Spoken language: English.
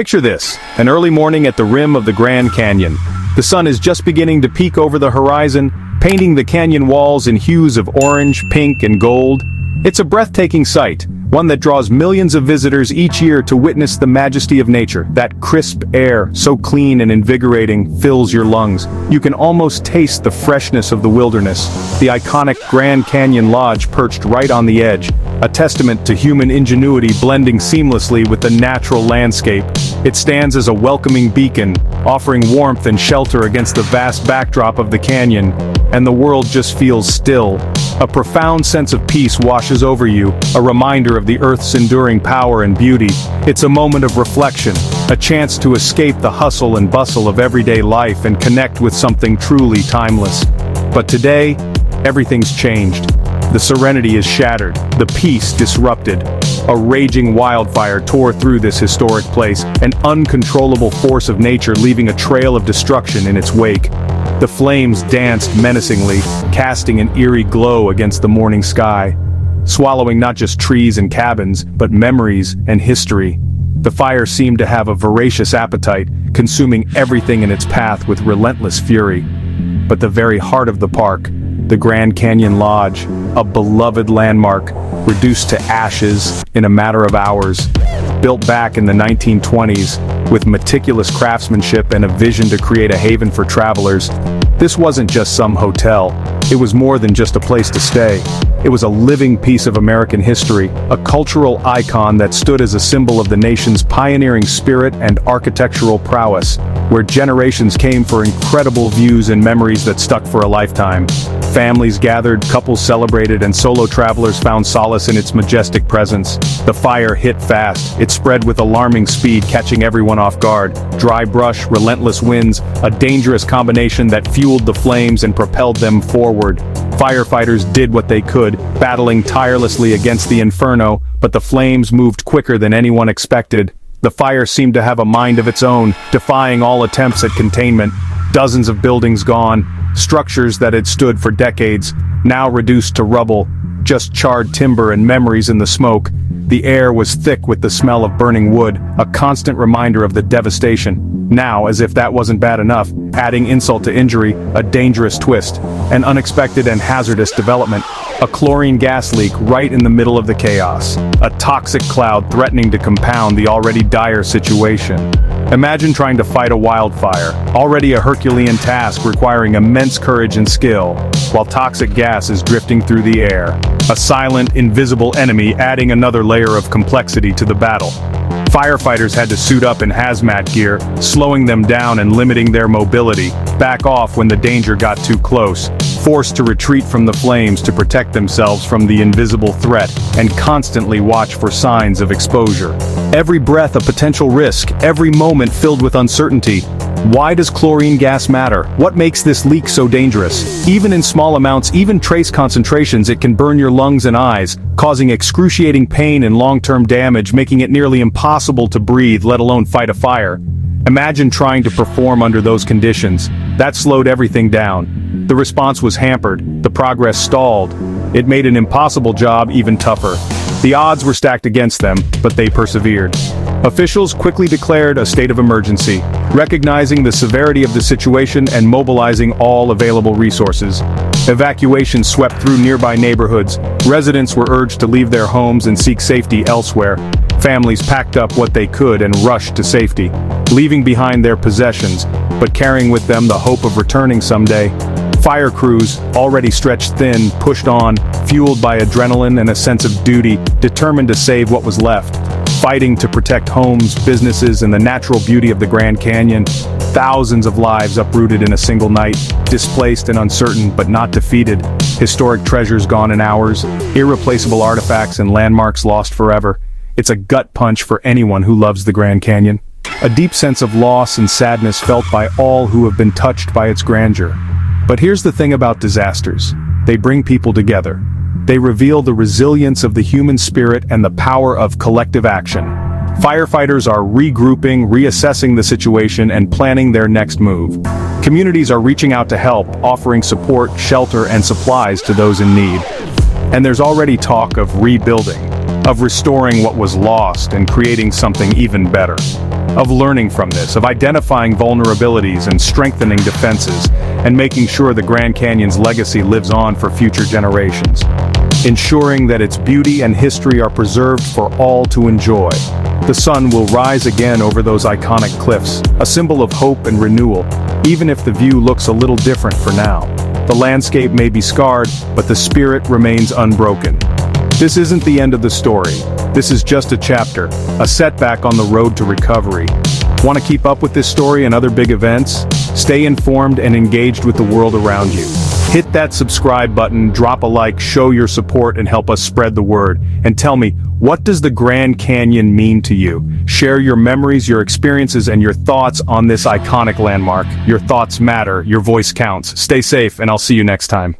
Picture this, an early morning at the rim of the Grand Canyon. The sun is just beginning to peek over the horizon, painting the canyon walls in hues of orange, pink, and gold. It's a breathtaking sight, one that draws millions of visitors each year to witness the majesty of nature. That crisp air, so clean and invigorating, fills your lungs. You can almost taste the freshness of the wilderness. The iconic Grand Canyon Lodge perched right on the edge, a testament to human ingenuity blending seamlessly with the natural landscape. It stands as a welcoming beacon, offering warmth and shelter against the vast backdrop of the canyon, and the world just feels still. A profound sense of peace washes over you, a reminder of the Earth's enduring power and beauty. It's a moment of reflection, a chance to escape the hustle and bustle of everyday life and connect with something truly timeless. But today, everything's changed. The serenity is shattered, the peace disrupted. A raging wildfire tore through this historic place, an uncontrollable force of nature leaving a trail of destruction in its wake. The flames danced menacingly, casting an eerie glow against the morning sky, swallowing not just trees and cabins, but memories and history. The fire seemed to have a voracious appetite, consuming everything in its path with relentless fury. But the very heart of the park, the Grand Canyon Lodge, a beloved landmark, reduced to ashes in a matter of hours. Built back in the 1920s, with meticulous craftsmanship and a vision to create a haven for travelers, this wasn't just some hotel. It was more than just a place to stay. It was a living piece of American history, a cultural icon that stood as a symbol of the nation's pioneering spirit and architectural prowess, where generations came for incredible views and memories that stuck for a lifetime. Families gathered, couples celebrated, and solo travelers found solace in its majestic presence. The fire hit fast. It spread with alarming speed, catching everyone off guard. Dry brush, relentless winds, a dangerous combination that fueled the flames and propelled them forward. Firefighters did what they could, battling tirelessly against the inferno, but the flames moved quicker than anyone expected. The fire seemed to have a mind of its own, defying all attempts at containment. Dozens of buildings gone, structures that had stood for decades, now reduced to rubble, just charred timber and memories in the smoke. The air was thick with the smell of burning wood, a constant reminder of the devastation. Now, as if that wasn't bad enough, adding insult to injury, a dangerous twist, an unexpected and hazardous development, a chlorine gas leak right in the middle of the chaos, a toxic cloud threatening to compound the already dire situation. Imagine trying to fight a wildfire, already a Herculean task requiring immense courage and skill, while toxic gas is drifting through the air. A silent, invisible enemy adding another layer of complexity to the battle. Firefighters had to suit up in hazmat gear, slowing them down and limiting their mobility, back off when the danger got too close, forced to retreat from the flames to protect themselves from the invisible threat, and constantly watch for signs of exposure. Every breath a potential risk, every moment filled with uncertainty. Why does chlorine gas matter? What makes this leak so dangerous? Even in small amounts, even trace concentrations, it can burn your lungs and eyes, causing excruciating pain and long-term damage, making it nearly impossible to breathe, let alone fight a fire. Imagine trying to perform under those conditions. That slowed everything down. The response was hampered, the progress stalled. It made an impossible job even tougher. The odds were stacked against them, but they persevered. Officials quickly declared a state of emergency, recognizing the severity of the situation and mobilizing all available resources. Evacuation swept through nearby neighborhoods. Residents were urged to leave their homes and seek safety elsewhere. Families packed up what they could and rushed to safety, leaving behind their possessions, but carrying with them the hope of returning someday. Fire crews, already stretched thin, pushed on, fueled by adrenaline and a sense of duty, determined to save what was left. Fighting to protect homes, businesses, and the natural beauty of the Grand Canyon. Thousands of lives uprooted in a single night, displaced and uncertain but not defeated. Historic treasures gone in hours, irreplaceable artifacts and landmarks lost forever. It's a gut punch for anyone who loves the Grand Canyon. A deep sense of loss and sadness felt by all who have been touched by its grandeur. But here's the thing about disasters. They bring people together. They reveal the resilience of the human spirit and the power of collective action. Firefighters are regrouping, reassessing the situation, and planning their next move. Communities are reaching out to help, offering support, shelter, and supplies to those in need. And there's already talk of rebuilding, of restoring what was lost and creating something even better. of learning from this, of identifying vulnerabilities and strengthening defenses, and making sure the Grand Canyon's legacy lives on for future generations. Ensuring that its beauty and history are preserved for all to enjoy. The sun will rise again over those iconic cliffs, a symbol of hope and renewal, even if the view looks a little different for now. The landscape may be scarred, but the spirit remains unbroken. This isn't the end of the story. This is just a chapter, a setback on the road to recovery. Want to keep up with this story and other big events? Stay informed and engaged with the world around you. Hit that subscribe button, drop a like, show your support, and help us spread the word. And tell me, what does the Grand Canyon mean to you? Share your memories, your experiences, and your thoughts on this iconic landmark. Your thoughts matter, your voice counts. Stay safe, and I'll see you next time.